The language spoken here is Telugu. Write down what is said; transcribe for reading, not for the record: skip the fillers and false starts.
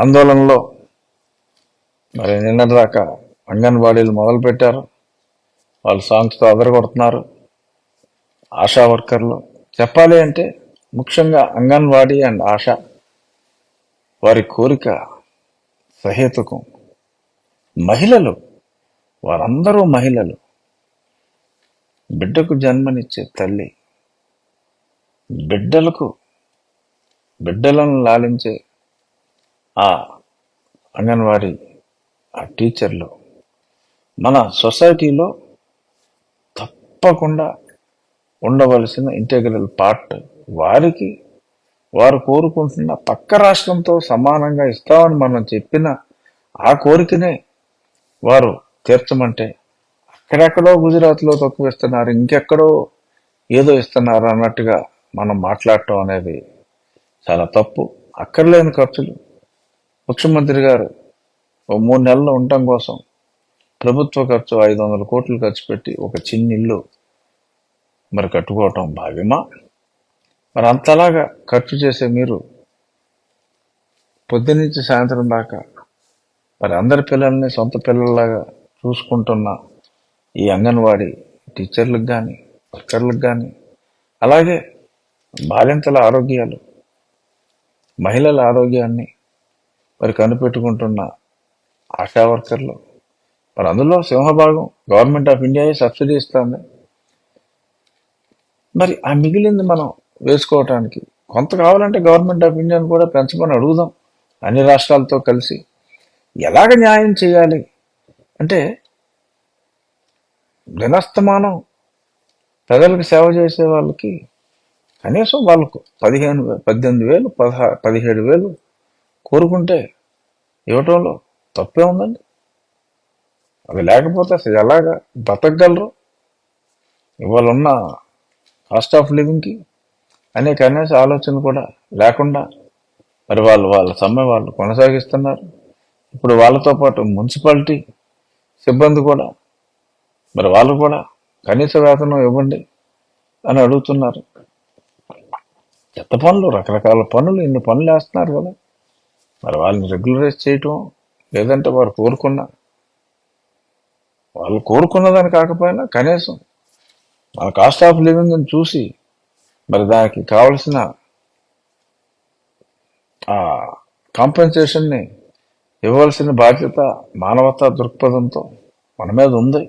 ఆందోళనలో మరి నిన్నటిదాకా అంగన్వాడీలు మొదలు పెట్టారు. వాళ్ళు సాంగ్స్తో అదరగొడుతున్నారు. ఆశా వర్కర్లు చెప్పాలి అంటే ముఖ్యంగా అంగన్వాడీ అండ్ ఆశా వారి కోరిక సహేతుకం. మహిళలు, వారందరూ మహిళలు, బిడ్డకు జన్మనిచ్చే తల్లి, బిడ్డలను లాలించే ఆ అంగన్వాడీ ఆ టీచర్లు మన సొసైటీలో తప్పకుండా ఉండవలసిన ఇంటెగ్రల్ పార్ట్. వారు కోరుకుంటున్న పక్క రాష్ట్రంతో సమానంగా ఇస్తామని మనం చెప్పిన ఆ కోరికనే వారు తీర్చమంటే అక్కడెక్కడో గుజరాత్లో తక్కువ ఇస్తున్నారు, ఇంకెక్కడో ఏదో ఇస్తున్నారు అన్నట్టుగా మనం మాట్లాడటం అనేది చాలా తప్పు. అక్కర్లేని ఖర్చులు. ముఖ్యమంత్రి గారు ఓ 3 నెలలు ఉండటం కోసం ప్రభుత్వ ఖర్చు 500 కోట్లు ఖర్చు పెట్టి ఒక చిన్న ఇల్లు మరి కట్టుకోవటం భావ్యమా? మరి అంతలాగా ఖర్చు చేసే మీరు పొద్దునుంచి సాయంత్రం దాకా మరి అందరి పిల్లల్ని సొంత పిల్లల్లాగా చూసుకుంటున్న ఈ అంగన్వాడీ టీచర్లకు కానీ వర్కర్లకు కానీ, అలాగే బాలింతల ఆరోగ్యాలు, మహిళల ఆరోగ్యాన్ని మరి కనిపెట్టుకుంటున్న ఆశా వర్కర్లు, మరి అందులో సింహభాగం గవర్నమెంట్ ఆఫ్ ఇండియా సబ్సిడీ ఇస్తుంది. మరి ఆ మిగిలింది మనం వేసుకోవటానికి కొంత కావాలంటే గవర్నమెంట్ ఆఫ్ ఇండియాను కూడా పెంచమని అడుగుదాం. అన్ని రాష్ట్రాలతో కలిసి ఎలాగ న్యాయం చేయాలి అంటే, దినస్తమానం ప్రజలకు సేవ చేసే వాళ్ళకి కనీసం వాళ్ళకు 18,000 17,000 కోరుకుంటే ఇవ్వటంలో తప్పే ఉందండి. అది లేకపోతే అసలు ఎలాగా బతకగలరు? ఇవాళ ఉన్న కాస్ట్ ఆఫ్ లివింగ్కి అనే కనీస ఆలోచన కూడా లేకుండా మరి వాళ్ళ సమ్మె వాళ్ళు కొనసాగిస్తున్నారు. ఇప్పుడు వాళ్ళతో పాటు మున్సిపాలిటీ సిబ్బంది కూడా మరి వాళ్ళు కూడా కనీస వేతనం ఇవ్వండి అని అడుగుతున్నారు. చెత్త పనులు, రకరకాల పనులు, ఇన్ని పనులు వేస్తున్నారు కదా. మరి వాళ్ళని రెగ్యులరైజ్ చేయటం, లేదంటే వాళ్ళు కోరుకున్నదని కాకపోయినా కనీసం మన కాస్ట్ ఆఫ్ లివింగ్ని చూసి మరి దానికి కావలసిన ఆ కాంపెన్సేషన్ని ఇవ్వాల్సిన బాధ్యత మానవతా దృక్పథంతో మన మీద ఉంది.